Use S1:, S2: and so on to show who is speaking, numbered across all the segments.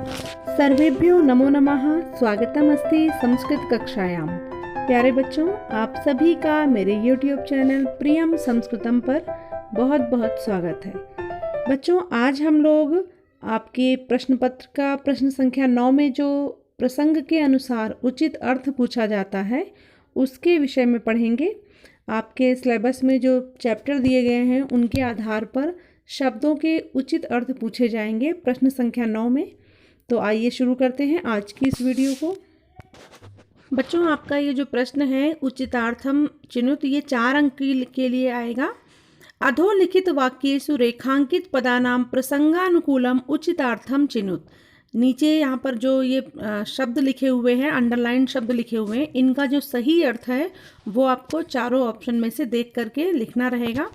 S1: सर्वेभ्यो नमो नमः। स्वागतम अस्ति संस्कृत कक्षायां। प्यारे बच्चों, आप सभी का मेरे YouTube चैनल प्रियम संस्कृतम पर बहुत बहुत स्वागत है। बच्चों, आज हम लोग आपके प्रश्न पत्र का प्रश्न संख्या 9 में जो प्रसंग के अनुसार उचित अर्थ पूछा जाता है उसके विषय में पढ़ेंगे। आपके सिलेबस में जो चैप्टर दिए गए हैं उनके आधार पर शब्दों के उचित अर्थ पूछे जाएंगे प्रश्न संख्या 9 में। तो आइए शुरू करते हैं आज की इस वीडियो को। बच्चों, आपका ये जो प्रश्न है उचितार्थम चिनुत, ये 4 अंक के लिए आएगा। अधोलिखित वाक्येषु रेखांकित पदानाम प्रसंगानुकूलम उचितार्थम चिनुत। नीचे यहाँ पर जो ये शब्द लिखे हुए हैं, अंडरलाइन शब्द लिखे हुए हैं, इनका जो सही अर्थ है वो आपको चारों ऑप्शन में से देख करके लिखना रहेगा।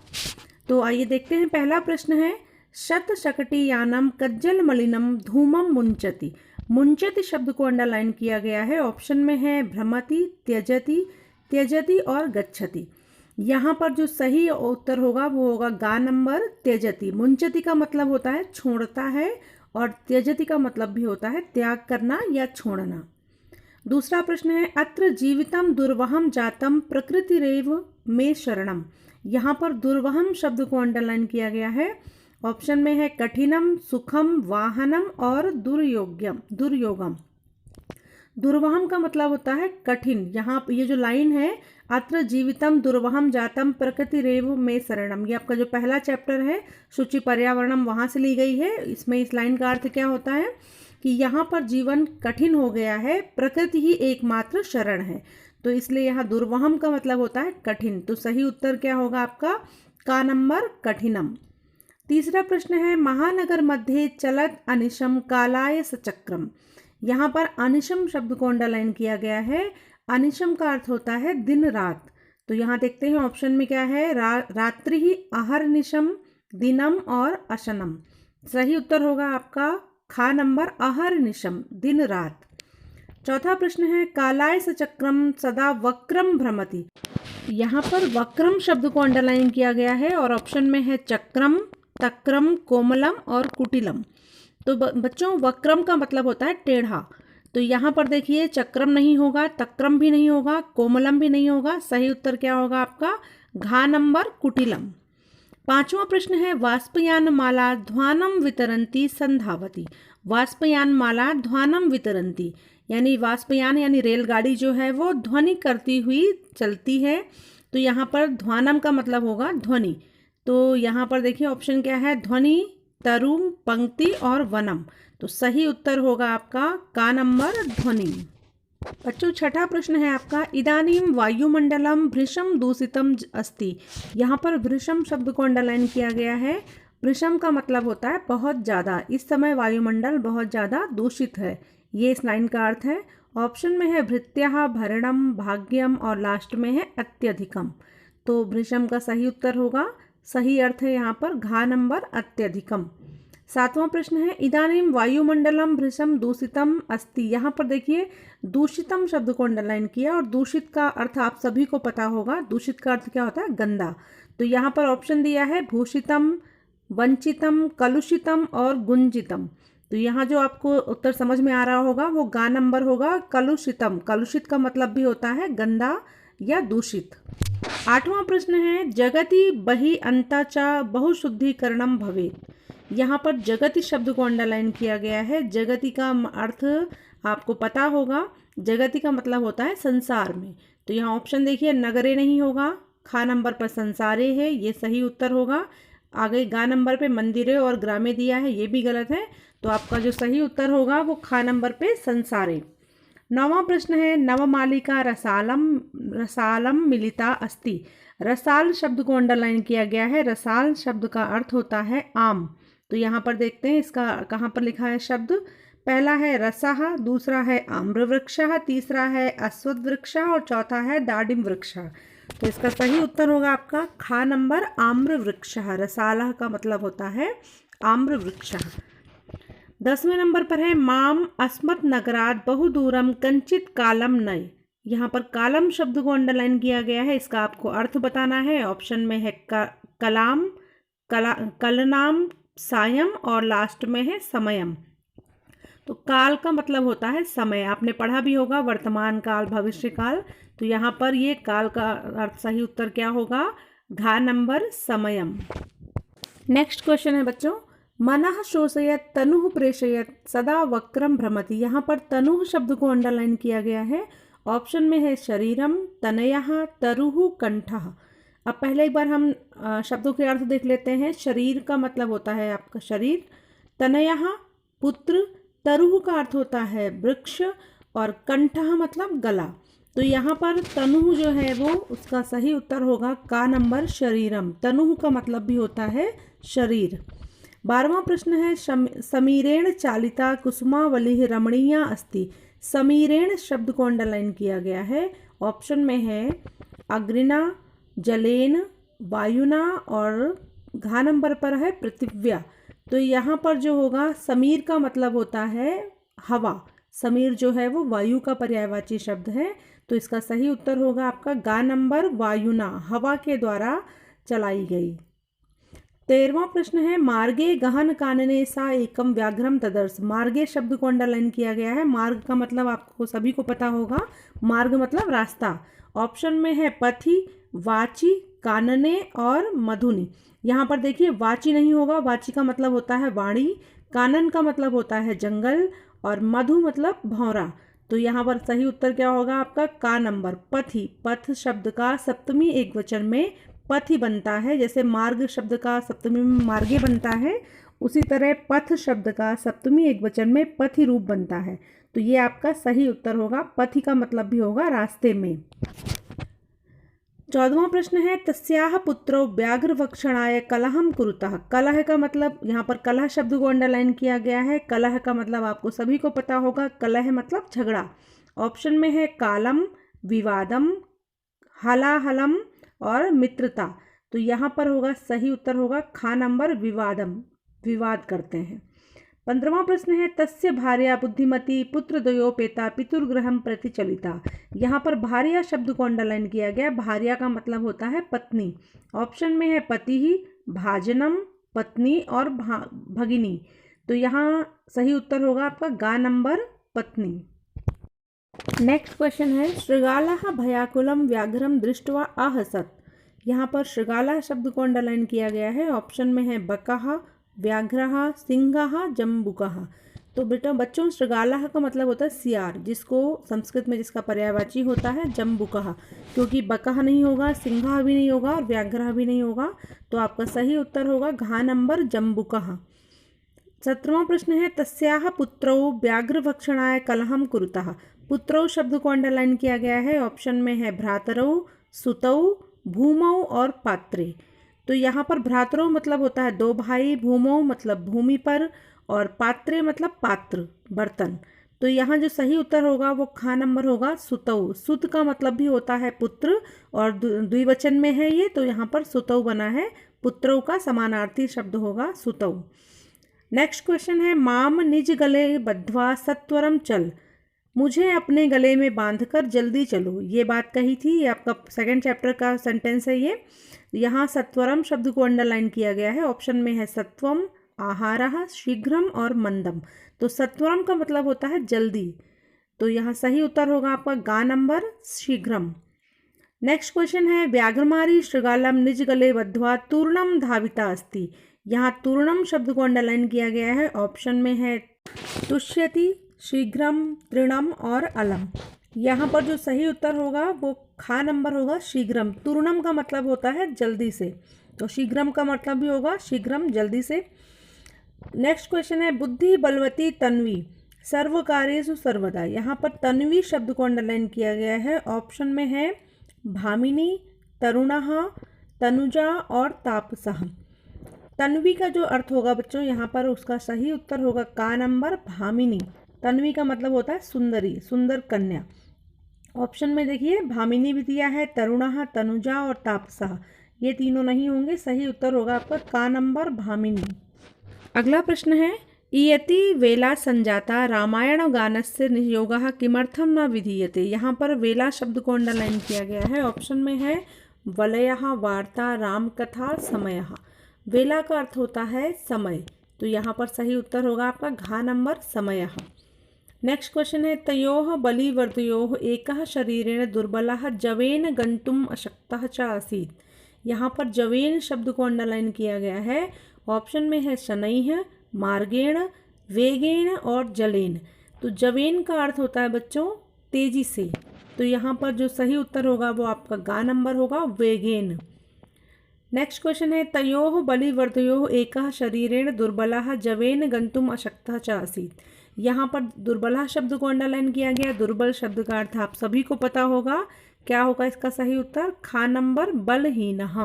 S1: तो आइए देखते हैं। पहला प्रश्न है, शतशकटियानम कज्जल मलिनम धूमम मुंचति। मुंचति शब्द को अंडरलाइन किया गया है। ऑप्शन में है भ्रमति, त्यजति, त्यजति और गच्छति। यहाँ पर जो सही उत्तर होगा वो होगा गा नंबर त्यजति। मुंचति का मतलब होता है छोड़ता है और त्यजति का मतलब भी होता है त्याग करना या छोड़ना। दूसरा प्रश्न है, अत्र जीवितम दुर्वहम जातम प्रकृतिरेव में शरणम। यहाँ पर दुर्वहम शब्द को अंडरलाइन किया गया है। ऑप्शन में है कठिनम, सुखम, वाहनम और दुर्योगम। दुर्वहम का मतलब होता है कठिन। यहाँ ये जो लाइन है, अत्र जीवितम दुर्वहम जातम प्रकृतिरेव में शरणम, ये आपका जो पहला चैप्टर है शुचि पर्यावरणम, वहाँ से ली गई है। इसमें इस लाइन का अर्थ क्या होता है कि यहाँ पर जीवन कठिन हो गया है, प्रकृति ही एकमात्र शरण है। तो इसलिए यहाँ दुर्वहम का मतलब होता है कठिन। तो सही उत्तर क्या होगा आपका का नंबर कठिनम। तीसरा प्रश्न है, महानगर मध्ये चलत अनिशम कालाय सचक्रम। यहाँ पर अनिशम शब्द को अंडरलाइन किया गया है। अनिशम का अर्थ होता है दिन रात। तो यहाँ देखते हैं ऑप्शन में क्या है, रात्रि ही अहर्निशम, दिनम और अशनम। सही उत्तर होगा आपका खा नंबर अहर्निशम, दिन रात। चौथा प्रश्न है, कालाय सचक्रम सदा वक्रम भ्रमति। यहाँ पर वक्रम शब्द को अंडरलाइन किया गया है और ऑप्शन में है चक्रम, तक्रम, कोमलम और कुटिलम। तो बच्चों, वक्रम का मतलब होता है टेढ़ा। तो यहाँ पर देखिए चक्रम नहीं होगा, तक्रम भी नहीं होगा, कोमलम भी नहीं होगा। सही उत्तर क्या होगा आपका घा नंबर कुटिलम। पांचवा प्रश्न है, वाष्पयान माला ध्वानम वितरंती संधावती। वाष्पयान माला ध्वानम वितरंती, यानी वाष्पयान यानी रेलगाड़ी जो है वो ध्वनि करती हुई चलती है। तो यहाँ पर ध्वानम का मतलब होगा ध्वनि। तो यहाँ पर देखिए ऑप्शन क्या है, ध्वनि, तरुम, पंक्ति और वनम। तो सही उत्तर होगा आपका का नंबर ध्वनि। बच्चों, छठा प्रश्न है आपका, इदानीम वायुमंडलम भृशम दूषितम अस्ति। यहाँ पर भृशम शब्द को अंडरलाइन किया गया है। भृशम का मतलब होता है बहुत ज़्यादा। इस समय वायुमंडल बहुत ज़्यादा दूषित है, ये इस लाइन का अर्थ है। ऑप्शन में है भृत्यः, भरणम, भाग्यम और लास्ट में है अत्यधिकम। तो भृशम का सही उत्तर होगा, सही अर्थ है यहाँ पर घा नंबर अत्यधिकम। सातवां प्रश्न है, इदानीम वायुमंडलम भृशम दूषितम अस्ति। यहाँ पर देखिए दूषितम शब्द को अंडरलाइन किया और दूषित का अर्थ आप सभी को पता होगा। दूषित का अर्थ क्या होता है, गंदा। तो यहाँ पर ऑप्शन दिया है भूषितम, वंचितम, कलुषितम और गुंजितम। तो यहाँ जो आपको उत्तर समझ में आ रहा होगा वो गा नंबर होगा कलुषितम। कलुषित का मतलब भी होता है गंदा या दूषित। आठवां प्रश्न है, जगति बहि अंताचा बहुशुद्धिकरणम भवेत्। यहाँ पर जगति शब्द को अंडरलाइन किया गया है। जगति का अर्थ आपको पता होगा, जगति का मतलब होता है संसार में। तो यहाँ ऑप्शन देखिए नगरे नहीं होगा, खा नंबर पर संसारे है, ये सही उत्तर होगा। आगे गा नंबर पे मंदिरे और ग्रामे दिया है, ये भी गलत है। तो आपका जो सही उत्तर होगा वो खा नंबर पे संसारे। नौवां प्रश्न है, नवमालिका रसालम मिलिता अस्ति। रसाल शब्द को अंडरलाइन किया गया है। रसाल शब्द का अर्थ होता है आम। तो यहाँ पर देखते हैं इसका कहाँ पर लिखा है शब्द। पहला है रसः, दूसरा है आम्र वृक्षः, तीसरा है अश्वत्थ वृक्षः और चौथा है दाडिम वृक्षः। तो इसका सही उत्तर होगा आपका खा नंबर आम्र वृक्षः। रसालः का मतलब होता है आम्र वृक्षः। 10वें नंबर पर है, माम अस्मत् नगरात बहुदूरम कंचित कालम नय। यहाँ पर कालम शब्द को अंडरलाइन किया गया है। इसका आपको अर्थ बताना है। ऑप्शन में है कलाम, कलनाम, सायम और लास्ट में है समयम। तो काल का मतलब होता है समय, आपने पढ़ा भी होगा वर्तमान काल, भविष्य काल। तो यहाँ पर ये काल का अर्थ सही उत्तर क्या होगा, घ नंबर समयम। नेक्स्ट क्वेश्चन है बच्चों, मनः शोषयत तनुः प्रेषयत सदा वक्रम भ्रमति। यहाँ पर तनुः शब्द को अंडरलाइन किया गया है। ऑप्शन में है शरीरम, तनयः, तरुः, कंठः। अब पहले एक बार हम शब्दों के अर्थ देख लेते हैं। शरीर का मतलब होता है आपका शरीर, तनयः पुत्र, तरुः का अर्थ होता है वृक्ष, और कंठः मतलब गला। तो यहाँ पर तनुः जो है वो उसका सही उत्तर होगा का नंबर शरीरम। तनुः का मतलब भी होता है शरीर। 12वां प्रश्न है, समीरेण चालिता कुसुमावलिः रमणीया अस्ति। समीरेण शब्द को अंडरलाइन किया गया है। ऑप्शन में है अग्निना, जलेन, वायुना, और घ नंबर पर है पृथिव्या। तो यहाँ पर जो होगा समीर का मतलब होता है हवा। समीर जो है वो वायु का पर्यायवाची शब्द है। तो इसका सही उत्तर होगा आपका ग नंबर वायुना, हवा के द्वारा चलाई गई। 13वां प्रश्न है, मार्गे गहन कानने सा एकम व्याघ्रम तदर्श। मार्गे शब्द को अंडरलाइन किया गया है। मार्ग का मतलब आपको सभी को पता होगा, मार्ग मतलब रास्ता। ऑप्शन में है पथि, वाची, कानने और मधुनि। यहाँ पर देखिए वाची नहीं होगा, वाची का मतलब होता है वाणी, कानन का मतलब होता है जंगल, और मधु मतलब भौरा। तो यहाँ पर सही उत्तर क्या होगा आपका का नंबर पथि। पथ शब्द का सप्तमी एक वचन में पथि बनता है, जैसे मार्ग शब्द का सप्तमी में मार्गे बनता है, उसी तरह पथ शब्द का सप्तमी एक वचन में पथि रूप बनता है। तो ये आपका सही उत्तर होगा। पथि का मतलब भी होगा रास्ते में। 14वां प्रश्न है, तस्याह पुत्रो व्याघ्र भक्षणाय कलहम कुरुतः। कलह का मतलब, यहाँ पर कलह शब्द को अंडरलाइन किया गया है। कलह का मतलब आपको सभी को पता होगा, कलह मतलब झगड़ा। ऑप्शन में है कालम, विवादम, हलाहलम और मित्रता। तो यहाँ पर होगा सही उत्तर होगा खा नंबर विवादम, विवाद करते हैं। 15वां प्रश्न है, तस्य भार्या बुद्धिमती पुत्रद्वयोपेता पितुर्गृहं प्रति चलिता। यहाँ पर भार्या शब्द को अंडरलाइन किया गया। भार्या का मतलब होता है पत्नी। ऑप्शन में है पति ही, भाजनम, पत्नी और भगिनी। तो यहाँ सही उत्तर होगा आपका गा नंबर पत्नी। नेक्स्ट क्वेश्चन है, श्रृगालः भयाकुलम व्याघ्रम दृष्ट्वा आहसत। यहाँ पर श्रृगाला शब्द को अंडरलाइन किया गया है। ऑप्शन में है बकः, व्याघ्रः, सिंहः, जम्बुकः। तो बेटा बच्चों श्रृगालः का मतलब होता है सियार, जिसको संस्कृत में जिसका पर्यायवाची होता है जम्बुकः, क्योंकि बकः नहीं होगा, सिंहः भी नहीं होगा और व्याघ्रः भी नहीं होगा। तो आपका सही उत्तर होगा घ नंबर जम्बुकः। 17वां प्रश्न है, तस्याः पुत्रौ व्याघ्रभक्षणाय कलहं कुरुतः। पुत्रौ शब्द को अंडरलाइन किया गया है। ऑप्शन में है भ्रातरौ, सुतौ, भूमौ और पात्रे। तो यहाँ पर भ्रातरौ मतलब होता है दो भाई, भूमौ मतलब भूमि पर, और पात्रे मतलब पात्र, बर्तन। तो यहाँ जो सही उत्तर होगा वो खा नंबर होगा सुतौ। सुत का मतलब भी होता है पुत्र, और द्विवचन में है ये, तो यहाँ पर सुतौ बना है। पुत्रौ का समानार्थी शब्द होगा सुतौ। नेक्स्ट क्वेश्चन है, माम निज गले बद्ध्वा सत्वरम चल। मुझे अपने गले में बांधकर जल्दी चलो। ये बात कही थी, ये आपका सेकंड चैप्टर का सेंटेंस है ये। यहाँ सत्वरम शब्द को अंडरलाइन किया गया है। ऑप्शन में है सत्वम, आहारः, शीघ्रम और मंदम। तो सत्वरम का मतलब होता है जल्दी। तो यहाँ सही उत्तर होगा आपका गा नंबर शीघ्रम। नेक्स्ट क्वेश्चन है, व्याघ्रमारी श्रृगालम निज गले बद्ध्वा तूर्णम धाविता अस्ति। यहाँ तूर्णम शब्द को अंडरलाइन किया गया है। ऑप्शन में है तुष्यति, शीघ्रम, तृणम और अलम। यहाँ पर जो सही उत्तर होगा वो खा नंबर होगा शीघ्रम। तूर्णम का मतलब होता है जल्दी से, तो शीघ्रम का मतलब भी होगा शीघ्रम, जल्दी से। नेक्स्ट क्वेश्चन है, बुद्धि बलवती तन्वी सर्व कार्येषु सर्वदा। यहाँ पर तन्वी शब्द को अंडरलाइन किया गया है। ऑप्शन में है भामिनी, तरुणः, तनुजा और तापसः। तन्वी का जो अर्थ होगा बच्चों, यहाँ पर उसका सही उत्तर होगा का नंबर भामिनी। तन्वी का मतलब होता है सुंदरी, सुंदर कन्या। ऑप्शन में देखिए भामिनी भी दिया है, तरुणः, तनुजा और तापसः। ये तीनों नहीं होंगे, सही उत्तर होगा आपका का नंबर भामिनी। अगला प्रश्न है, इयति वेला संजाता रामायण गानस्य नियोगः किमर्थम न विधीयते। यहाँ पर वेला शब्द को अंडरलाइन किया गया है। ऑप्शन में है वलयः, वार्ता, रामकथा, समयः। वेला का अर्थ होता है समय। तो यहाँ पर सही उत्तर होगा आपका घ नंबर समयः। नेक्स्ट क्वेश्चन है तयोः बलिवर्दयोः एकः शरीरेण दुर्बलः जवेन गन्तुम् अशक्तः च आसीत्। यहाँ पर जवेन शब्द को अंडरलाइन किया गया है। ऑप्शन में है शनैः, मार्गेण, वेगेन और जलेन। तो जवेन का अर्थ होता है बच्चों तेजी से, तो यहाँ पर जो सही उत्तर होगा वो आपका गा नंबर होगा वेगेन। नेक्स्ट क्वेश्चन है तयोः बलिवर्दयोः एकः शरीरेण दुर्बलः जवेन गन्तुम् अशक्तः च आसीत्। यहाँ पर दुर्बलः शब्द को अंडरलाइन किया गया। दुर्बल शब्द का अर्थ आप सभी को पता होगा, क्या होगा इसका सही उत्तर खा नंबर बलहीनः।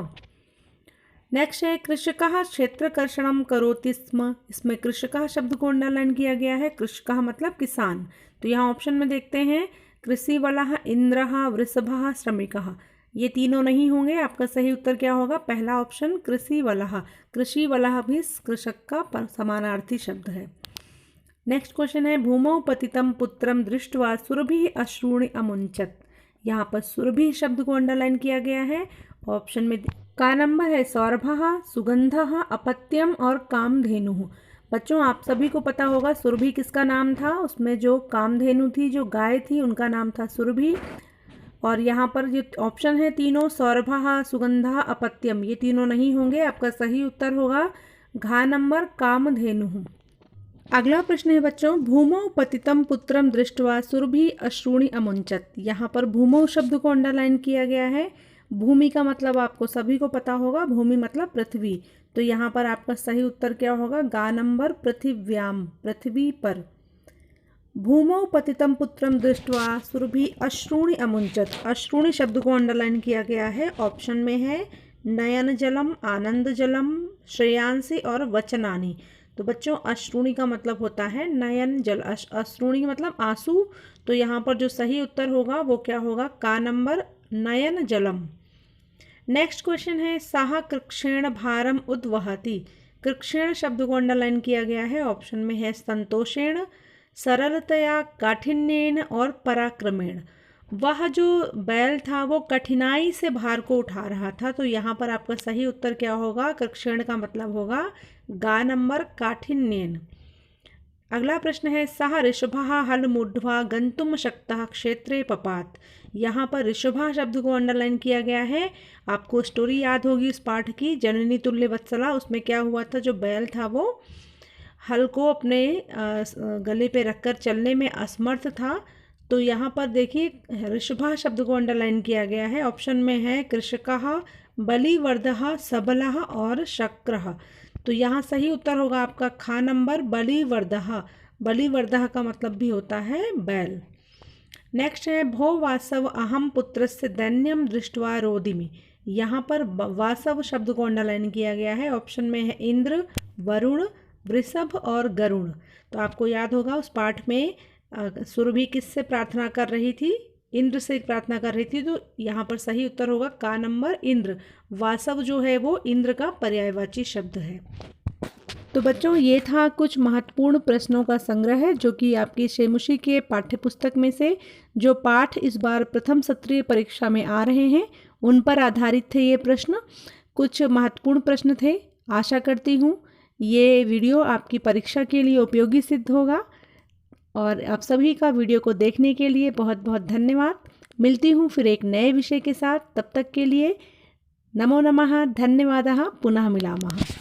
S1: नेक्स्ट है कृषकः क्षेत्रकर्षणं करोति स्म। इसमें कृषकः शब्द को अंडरलाइन किया गया है। कृषकः मतलब किसान। तो यहाँ ऑप्शन में देखते हैं कृषिवलः, इंद्रः, वृषभः, श्रमिकः। ये तीनों नहीं होंगे। आपका सही उत्तर क्या होगा पहला ऑप्शन कृषिवलः। कृषिवलः भी कृषक का समानार्थी शब्द है। नेक्स्ट क्वेश्चन है भूमौ पतितं पुत्रं दृष्ट्वा सुरभिः अश्रूणि अमुञ्चत्। यहाँ पर सुरभि शब्द को अंडरलाइन किया गया है। ऑप्शन में का नंबर है सौरभः, सुगंधः, अपत्यम और कामधेनुः। बच्चों आप सभी को पता होगा सुरभि किसका नाम था। उसमें जो कामधेनु थी, जो गाय थी, उनका नाम था सुरभि। और यहाँ पर जो ऑप्शन है तीनों सौरभः, सुगंधः, अपत्यम, ये तीनों नहीं होंगे। आपका सही उत्तर होगा घा नंबर कामधेनुः। अगला प्रश्न है बच्चों भूमौ पतितं पुत्रं दृष्ट्वा सुरभिः अश्रूणि अमुञ्चत्। यहाँ पर भूमौ शब्द को अंडरलाइन किया गया है। भूमि का मतलब आपको सभी को पता होगा, भूमि मतलब पृथ्वी। तो यहाँ पर आपका सही उत्तर क्या होगा गा नंबर पृथिव्याम, पृथ्वी पर। भूमौ पतितं पुत्रं दृष्ट्वा सुरभिः अश्रूणि अमुञ्चत्। अश्रूणि शब्द को अंडरलाइन किया गया है। ऑप्शन में है नयन जलम, आनंद जलम, श्रेयांसी और वचनानि। तो बच्चों अश्रूणि का मतलब होता है नयन जल। अश्रूणि मतलब आंसू। तो यहाँ पर जो सही उत्तर होगा वो क्या होगा का नंबर नयन जलम। नेक्स्ट क्वेश्चन है साह कृक्षेण भारम उद्वहति। कृक्षेण शब्द को अंडरलाइन किया गया है। ऑप्शन में है संतोषेण, सरलतया, काठिन्येन और पराक्रमेण। वह जो बैल था वो कठिनाई से भार को उठा रहा था। तो यहाँ पर आपका सही उत्तर क्या होगा कृक्षेण का मतलब होगा गा नंबर काठिन्येन। अगला प्रश्न है सह ऋषभः हलमुढ्वा गन्तुम शक्तः क्षेत्रे पपात। यहाँ पर ऋषभः शब्द को अंडरलाइन किया गया है। आपको स्टोरी याद होगी उस पाठ की जननी तुल्य वत्सला। उसमें क्या हुआ था जो बैल था वो हल को अपने गले पे रखकर चलने में असमर्थ था। तो यहाँ पर देखिए ऋषभः शब्द को अंडरलाइन किया गया है। ऑप्शन में है कृषकः, बलिवर्दः, सबलः और शक्रः। तो यहाँ सही उत्तर होगा आपका खा नंबर बलिवर्दः। बलिवर्दः का मतलब भी होता है बैल। नेक्स्ट है भो वासव अहम पुत्रस्य दैन्यम दृष्ट्वा रोदिमि। यहाँ पर वासव शब्द को अंडरलाइन किया गया है। ऑप्शन में है इंद्र, वरुण, वृषभ और गरुण। तो आपको याद होगा उस पाठ में सुरभि किससे प्रार्थना कर रही थी, इंद्र से प्रार्थना कर रही थी। तो यहाँ पर सही उत्तर होगा का नंबर इंद्र। वासव जो है वो इंद्र का पर्यायवाची शब्द है। तो बच्चों ये था कुछ महत्वपूर्ण प्रश्नों का संग्रह जो कि आपकी शेमुशी के पाठ्यपुस्तक में से जो पाठ इस बार प्रथम सत्रीय परीक्षा में आ रहे हैं उन पर आधारित थे। ये प्रश्न कुछ महत्वपूर्ण प्रश्न थे। आशा करती हूँ ये वीडियो आपकी परीक्षा के लिए उपयोगी सिद्ध होगा। और आप सभी का वीडियो को देखने के लिए बहुत बहुत धन्यवाद। मिलती हूँ फिर एक नए विषय के साथ। तब तक के लिए नमो नमः, धन्यवादः, पुनः मिलामः।